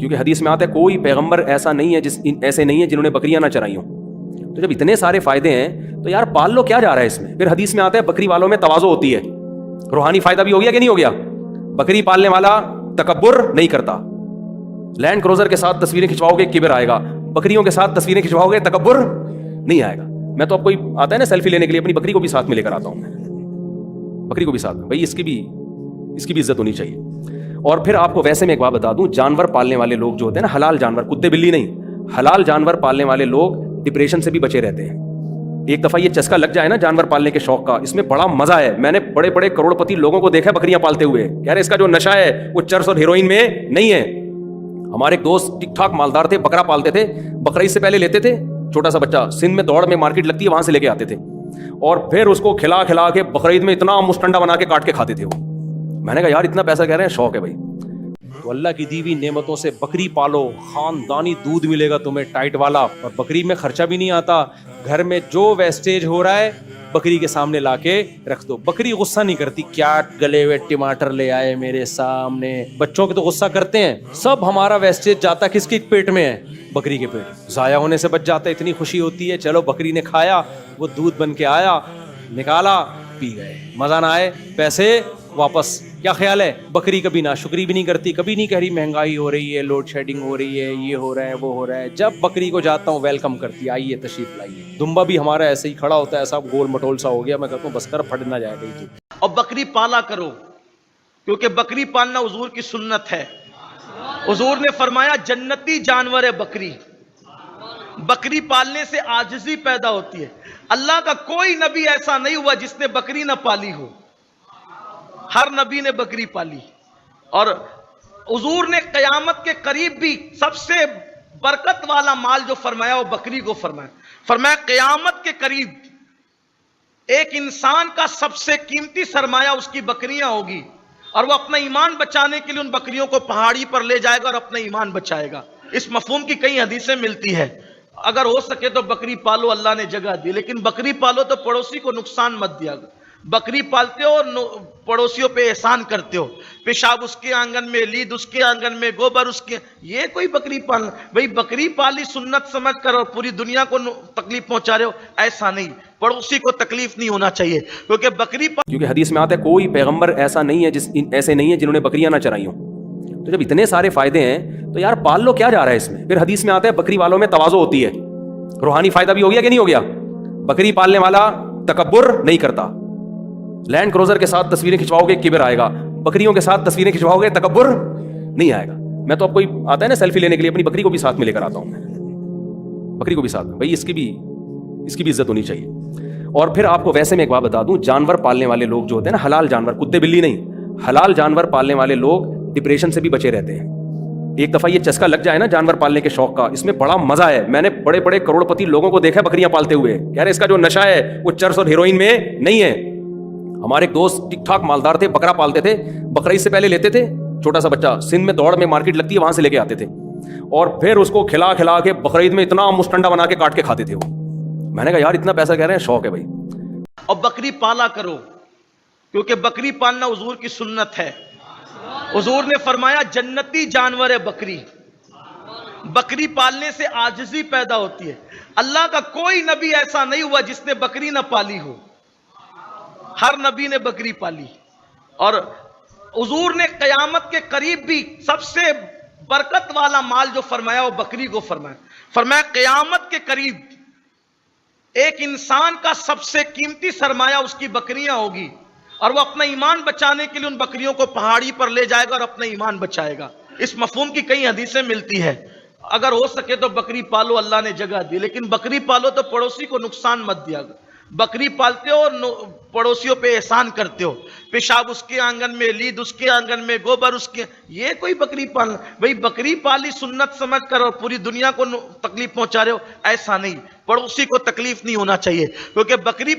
کیونکہ حدیث میں آتا ہے کوئی پیغمبر ایسا نہیں ہے ایسے نہیں ہے جنہوں نے بکریاں نہ چرائی ہوں. تو جب اتنے سارے فائدے ہیں تو یار پال لو, کیا جا رہا ہے اس میں. پھر حدیث میں آتا ہے بکری والوں میں تواضع ہوتی ہے. روحانی فائدہ بھی ہو گیا کہ نہیں ہو گیا. بکری پالنے والا تکبر نہیں کرتا. لینڈ کروزر کے ساتھ تصویریں کھنچواؤ گے کبر آئے گا, بکریوں کے ساتھ تصویریں کھنچواؤ گے تکبر نہیں آئے گا. میں تو اب کوئی آتا ہے نا سیلفی لینے کے لیے, اپنی بکری کو بھی ساتھ میں لے کر آتا ہوں. بکری کو بھی ساتھ میں, بھائی اس کی بھی عزت ہونی چاہیے. اور پھر آپ کو ویسے میں ایک بات بتا دوں, جانور پالنے والے لوگ جو ہوتے ہیں نا, حلال جانور, کتے بلی نہیں, حلال جانور پالنے والے لوگ ڈپریشن سے بھی بچے رہتے ہیں. ایک دفعہ یہ چسکا لگ جائے نا جانور پالنے کے شوق کا, اس میں بڑا مزہ ہے. میں نے بڑے بڑے کروڑ پتی لوگوں کو دیکھا بکریاں پالتے ہوئے. یار اس کا جو نشہ ہے وہ چرس اور ہیروئن میں نہیں ہے. ہمارے ایک دوست ٹھیک ٹھاک مالدار تھے, بکرا پالتے تھے. بقرعید سے پہلے لیتے تھے, چھوٹا سا بچہ سندھ میں دوڑ میں مارکیٹ لگتی ہے وہاں سے لے کے آتے تھے, اور پھر اس کو کھلا کھلا کے بقرعید میں اتنا مستنڈا بنا کے کاٹ کے کھاتے تھے وہ. میں نے کہا یار اتنا پیسہ کہہ رہے ہیں, شوق ہے بھائی. تو اللہ کی دی ہوئی نعمتوں سے بکری پالو, خاندانی دودھ ملے گا تمہیں ٹائٹ والا, اور بکری میں خرچہ بھی نہیں آتا. گھر میں جو ویسٹیج ہو رہا ہے بکری کے سامنے لا کے رکھ دو. بکری غصہ نہیں کرتی, کیا گلے ہوئے ٹماٹر لے آئے میرے سامنے. بچوں کے تو غصہ کرتے ہیں. سب ہمارا ویسٹیج جاتا کس کے پیٹ میں ہے, بکری کے پیٹ. ضائع ہونے سے بچ جاتا ہے, اتنی خوشی ہوتی ہے. چلو بکری نے کھایا, وہ دودھ بن کے آیا, نکالا, پی گئے. مزہ نہ آئے پیسے واپس. کیا خیال ہے, بکری کبھی ناشکری بھی نہیں کرتی, کبھی نہیں کہہ رہی مہنگائی ہو رہی ہے, لوڈ شیڈنگ ہو رہی ہے, یہ ہو رہا ہے, وہ ہو رہا ہے. جب بکری کو جاتا ہوں ویلکم کرتی ہے, آئیے تشریف لائیے. دمبا بھی ہمارا ایسے ہی کھڑا ہوتا ہے, ایسا گول مٹول سا ہو گیا. میں کہتا ہوں بس کر, پھٹ نہ جائے گا. اور بکری پالا کرو, کیونکہ بکری پالنا حضور کی سنت ہے. حضور نے فرمایا جنتی جانور ہے بکری. بکری پالنے سے عاجزی پیدا ہوتی ہے. اللہ کا کوئی نبی ایسا نہیں ہوا جس نے بکری نہ پالی ہو, ہر نبی نے بکری پالی. اور حضور نے قیامت کے قریب بھی سب سے برکت والا مال جو فرمایا وہ بکری کو فرمایا. فرمایا قیامت کے قریب ایک انسان کا سب سے قیمتی سرمایہ اس کی بکریاں ہوگی, اور وہ اپنا ایمان بچانے کے لیے ان بکریوں کو پہاڑی پر لے جائے گا اور اپنا ایمان بچائے گا. اس مفہوم کی کئی حدیثیں ملتی ہے. اگر ہو سکے تو بکری پالو, اللہ نے جگہ دی, لیکن بکری پالو تو پڑوسی کو نقصان مت دیا. بکری پالتے ہو, پڑوسیوں پہ احسان کرتے ہو, پیشاب اس کے آنگن میں, لید اس کے آنگن میں, گوبر اس کے, یہ کوئی بکری پالنا. بھئی بکری پالی سنت سمجھ کر اور پوری دنیا کو تکلیف پہنچا رہے ہو, ایسا نہیں. پڑوسی کو تکلیف نہیں ہونا چاہیے, کیونکہ حدیث میں آتا ہے کوئی پیغمبر ایسا نہیں ہے ایسے نہیں ہے جنہوں نے بکریاں نہ چرائی ہوں. تو جب اتنے سارے فائدے ہیں تو یار پال لو, کیا جا رہا ہے اس میں. پھر حدیث میں آتا ہے بکری والوں میں تواضع ہوتی ہے. روحانی فائدہ بھی ہو گیا کہ نہیں ہو گیا. بکری پالنے والا تکبر نہیں کرتا. لینڈ کروزر کے ساتھ تصویریں کھنچواؤ گے کبر آئے گا, بکریوں کے ساتھ تصویریں کھنچواؤ گے تکبر نہیں آئے گا. میں تو اب کوئی آتا ہے نا سیلفی لینے کے لیے, اپنی بکری کو بھی ساتھ میں لے کر آتا ہوں. بکری کو بھی ساتھ میں, بھائی اس کی بھی عزت ہونی چاہیے. اور پھر آپ کو ویسے میں ایک بات بتا دوں, جانور پالنے والے لوگ جو ہوتے ہیں نا, حلال جانور, کتے بلی نہیں, حلال جانور پالنے والے لوگ ڈپریشن سے بھی بچے رہتے ہیں. ایک دفعہ یہ چسکا لگ جائے نا جانور پالنے کے شوق کا, اس میں بڑا مزہ ہے. میں نے بڑے بڑے کروڑ پتی لوگوں کو دیکھا بکریاں پالتے ہوئے. یار اس کا جو نشہ ہے وہ چرس اور ہیروئن میں نہیں ہے. ہمارے ایک دوست ٹھیک ٹھاک مالدار تھے, بکرا پالتے تھے. بقرعید سے پہلے لیتے تھے, چھوٹا سا بچہ سندھ میں دوڑ میں مارکیٹ لگتی ہے وہاں سے لے کے آتے تھے, اور پھر اس کو کھلا کھلا کے بقرعید میں اتنا مستنڈا بنا کے کاٹ کے کھاتے تھے وہ. میں نے کہا یار اتنا پیسہ کہہ رہے ہیں, شوق ہے بھائی. اور بکری پالا کرو, کیونکہ بکری پالنا حضور کی سنت ہے. حضور نے فرمایا جنتی جانور ہے بکری. بکری پالنے سے عاجزی پیدا ہوتی ہے. اللہ کا کوئی نبی ایسا نہیں ہوا جس نے بکری نہ پالی ہو, ہر نبی نے بکری پالی. اور حضور نے قیامت کے قریب بھی سب سے برکت والا مال جو فرمایا وہ بکری کو فرمایا. فرمایا قیامت کے قریب ایک انسان کا سب سے قیمتی سرمایہ اس کی بکریاں ہوگی, اور وہ اپنا ایمان بچانے کے لیے ان بکریوں کو پہاڑی پر لے جائے گا اور اپنا ایمان بچائے گا. اس مفہوم کی کئی حدیثیں ملتی ہے. اگر ہو سکے تو بکری پالو, اللہ نے جگہ دی, لیکن بکری پالو تو پڑوسی کو نقصان مت دیا. بکری پالتے ہو, پڑوسیوں پہ احسان کرتے ہو, پیشاب اس کے آنگن میں, لید اس کے آنگن میں, گوبر اس کے, یہ کوئی بکری پالنا. بھئی بکری پالی سنت سمجھ کر اور پوری دنیا کو تکلیف پہنچا رہے ہو, ایسا نہیں. پڑوسی کو تکلیف نہیں ہونا چاہیے, کیونکہ بکری